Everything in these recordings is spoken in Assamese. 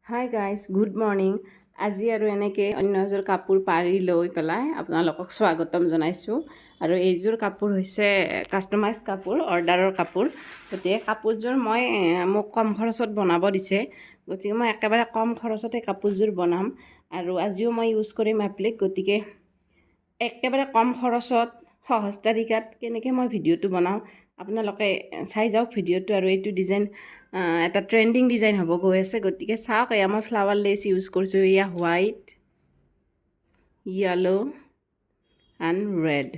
Hi guys, good morning. আজি আৰু এনেকৈ অন্য এযোৰ কাপোৰ পাৰি লৈ পেলাই আপোনালোকক স্বাগতম জনাইছোঁ। আৰু এইযোৰ কাপোৰ হৈছে কাষ্টমাইজ কাপোৰ, অৰ্ডাৰৰ কাপোৰ। গতিকে কাপোৰযোৰ মোক কম খৰচত বনাব দিছে, গতিকে মই একেবাৰে কম খৰচতে কাপোৰযোৰ বনাম। আৰু আজিও মই ইউজ কৰিম এপ্লিক, গতিকে একেবাৰে কম খৰচত সহজ তালিকাত কেনেকৈ মই ভিডিঅ'টো বনাওঁ আপোনালোকে চাই যাওক ভিডিঅ'টো। আৰু এইটো ডিজাইন এটা ট্ৰেণ্ডিং ডিজাইন হ'ব গৈ আছে, গতিকে চাওক। এয়া মই ফ্লাৱাৰ লেচ ইউজ কৰিছোঁ, এয়া হোৱাইট, য়েল্ল' এণ্ড ৰেড।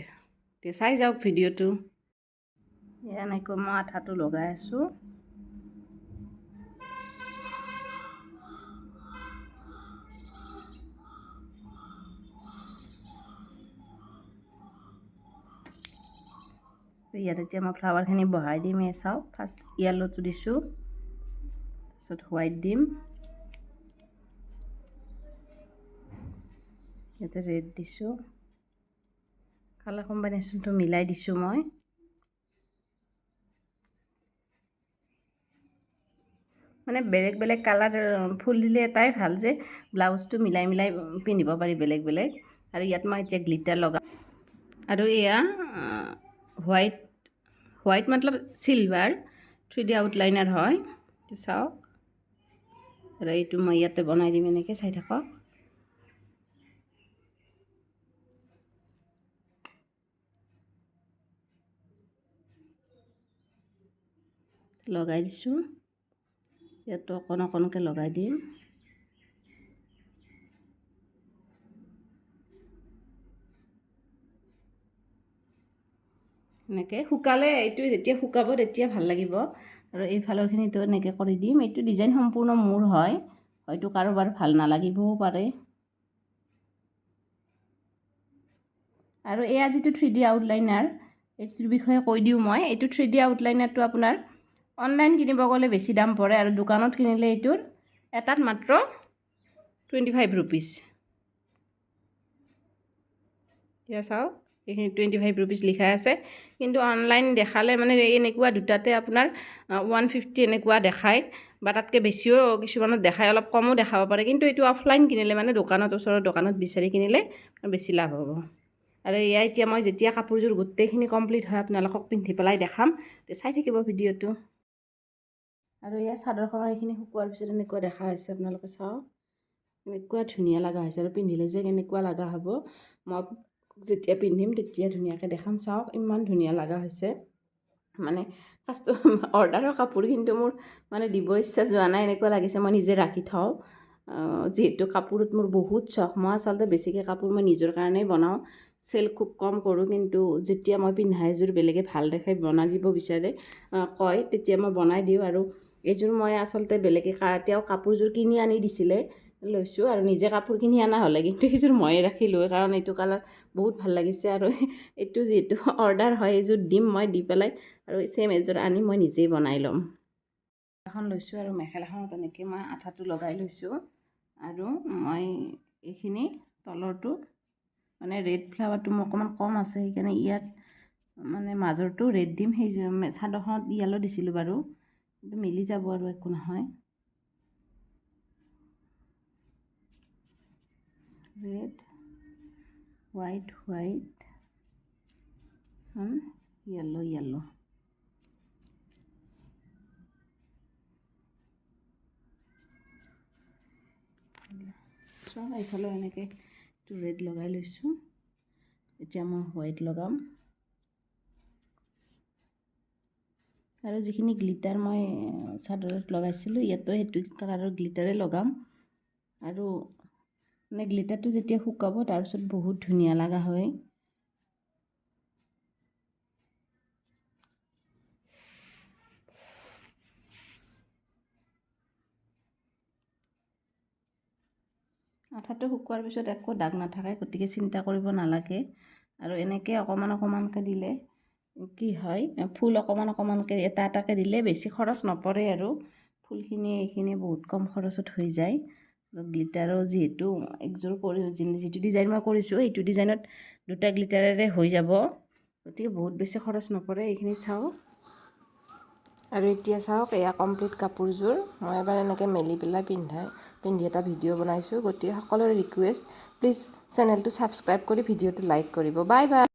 এতিয়া চাই যাওক ভিডিঅ'টো। এনেকৈ মই আঠাটো লগাই আছোঁ। ইয়াত এতিয়া মই ফ্লাৱাৰখিনি বহাই দিম। এই চাওক, ফাৰ্ষ্ট য়েল্ল'টো দিছোঁ, তাৰপিছত হোৱাইট দিম, ইয়াতে ৰেড দিছোঁ, কালাৰ কম্বিনেশ্যনটো মিলাই দিছোঁ মই। মানে বেলেগ বেলেগ কালাৰ ফুল দিলে এটাই ভাল যে ব্লাউজটো মিলাই মিলাই পিন্ধিব পাৰি বেলেগ বেলেগ। আৰু ইয়াত মই এতিয়া গ্লিটাৰ লগাম। আৰু এয়া হোৱাইট মতলব চিলভাৰ 3D আউটলাইনাৰ হয়, এইটো চাওক। আৰু এইটো মই ইয়াতে বনাই দিম, এনেকৈ চাই থাকক। লগাই দিছোঁ, ইয়াতো অকণ অকণকৈ লগাই দিম। এনেকৈ শুকালে, এইটো যেতিয়া শুকাব তেতিয়া ভাল লাগিব। আৰু এইফালৰখিনিতো এনেকৈ কৰি দিম। এইটো ডিজাইন সম্পূৰ্ণ মোৰ হয়, হয়তো কাৰোবাৰ ভাল নালাগিবও পাৰে। আৰু এয়া যিটো 3D আউটলাইনাৰ, এইটোৰ বিষয়ে কৈ দিওঁ মই। এইটো 3D আউটলাইনাৰটো আপোনাৰ অনলাইন কিনিব গ'লে বেছি দাম পৰে, আৰু দোকানত কিনিলে এইটোৰ এটাত মাত্ৰ 25 ৰুপিজ। এতিয়া চাওক, এইখিনি 25 ৰুপিজ লিখা আছে, কিন্তু অনলাইন দেখালে মানে এনেকুৱা দুটাতে আপোনাৰ 150 এনেকুৱা দেখায়, বা তাতকৈ বেছিও কিছুমানত দেখায়, অলপ কমো দেখাব পাৰে। কিন্তু এইটো অফলাইন কিনিলে মানে দোকানত, ওচৰৰ দোকানত বিচাৰি কিনিলে বেছি লাভ হ'ব। আৰু এয়া এতিয়া মই যেতিয়া কাপোৰযোৰ গোটেইখিনি কমপ্লিট হয় আপোনালোকক পিন্ধি পেলাই দেখাম, চাই থাকিব ভিডিঅ'টো। আৰু এয়া চাদৰখনৰ এইখিনি শুকোৱাৰ পিছত এনেকুৱা দেখা হৈছে, আপোনালোকে চাওক এনেকুৱা ধুনীয়া লগা হৈছে। আৰু পিন্ধিলে যে কেনেকুৱা লগা হ'ব, মই যেতিয়া পিন্ধিম তেতিয়া ধুনীয়াকৈ দেখাম। চাওক ইমান ধুনীয়া লগা হৈছে। মানে অৰ্ডাৰৰ কাপোৰ, কিন্তু মোৰ মানে দিব ইচ্ছা যোৱা নাই, এনেকুৱা লাগিছে মই নিজে ৰাখি থওঁ। যিহেতু কাপোৰত মোৰ বহুত চখ। মই আচলতে বেছিকৈ কাপোৰ মই নিজৰ কাৰণেই বনাওঁ, চেল খুব কম কৰোঁ। কিন্তু যেতিয়া মই পিন্ধা এযোৰ বেলেগে ভাল দেখাই বনাই দিব বিচাৰে, কয়, তেতিয়া মই বনাই দিওঁ। আৰু এইযোৰ মই আচলতে বেলেগে তেওঁ কাপোৰযোৰ কিনি আনি দিছিলে, লৈছোঁ। আৰু নিজে কাপোৰ কিনি অনা হ'লে কিন্তু এইযোৰ ময়ে ৰাখিলোঁ, কাৰণ এইটো কালাৰ বহুত ভাল লাগিছে। আৰু এইটো যিহেতু অৰ্ডাৰ হয়, এইযোৰ দিম মই, দি পেলাই আৰু ছেম এযোৰ আনি মই নিজেই বনাই ল'ম। এখন লৈছোঁ, আৰু মেখেলাখনত এনেকৈ মই আঠাটো লগাই লৈছোঁ। আৰু মই এইখিনি তলৰটো মানে ৰেড ফ্লাৱাৰটো মোৰ অকণমান কম আছে, সেইকাৰণে ইয়াত মানে মাজৰটো ৰেড দিম। সেই চাদৰখনত য়েল্ল' দিছিলোঁ বাৰু, কিন্তু মিলি যাব আৰু একো নহয়। Red, white, yellow'. চব এইফালে এনেকৈ ৰেড লগাই লৈছোঁ। এতিয়া মই হোৱাইট লগাম। আৰু যিখিনি গ্লিটাৰ মই চাদৰত লগাইছিলোঁ, ইয়াতো সেইটো কালাৰৰ গ্লিটাৰে লগাম। আৰু মানে গ্লিটাৰটো যেতিয়া শুকাব তাৰপিছত বহুত ধুনীয়া লগা হয়। আঠাটো শুকোৱাৰ পিছত একো দাগ নাথাকে, গতিকে চিন্তা কৰিব নালাগে। আৰু এনেকৈ অকণমান অকণমানকৈ দিলে কি হয়, ফুল অকণমান অকণমানকৈ এটা এটাকৈ দিলে বেছি খৰচ নপৰে। আৰু ফুলখিনি এইখিনি বহুত কম খৰচত হৈ যায়। গ্লিটাৰো যিহেতু একযোৰ যিটো ডিজাইন মই কৰিছোঁ, সেইটো ডিজাইনত দুটা গ্লিটাৰেৰে হৈ যাব, গতিকে বহুত বেছি খৰচ নপৰে। এইখিনি চাওক, আৰু এতিয়া চাওক এয়া কমপ্লিট কাপোৰযোৰ মই এবাৰ এনেকৈ মেলি পেলাই পিন্ধি এটা ভিডিঅ' বনাইছোঁ। গতিকে সকলোৰে ৰিকুৱেষ্ট প্লিজ চেনেলটো ছাবস্ক্ৰাইব কৰি ভিডিঅ'টো লাইক কৰিব। Bye bye.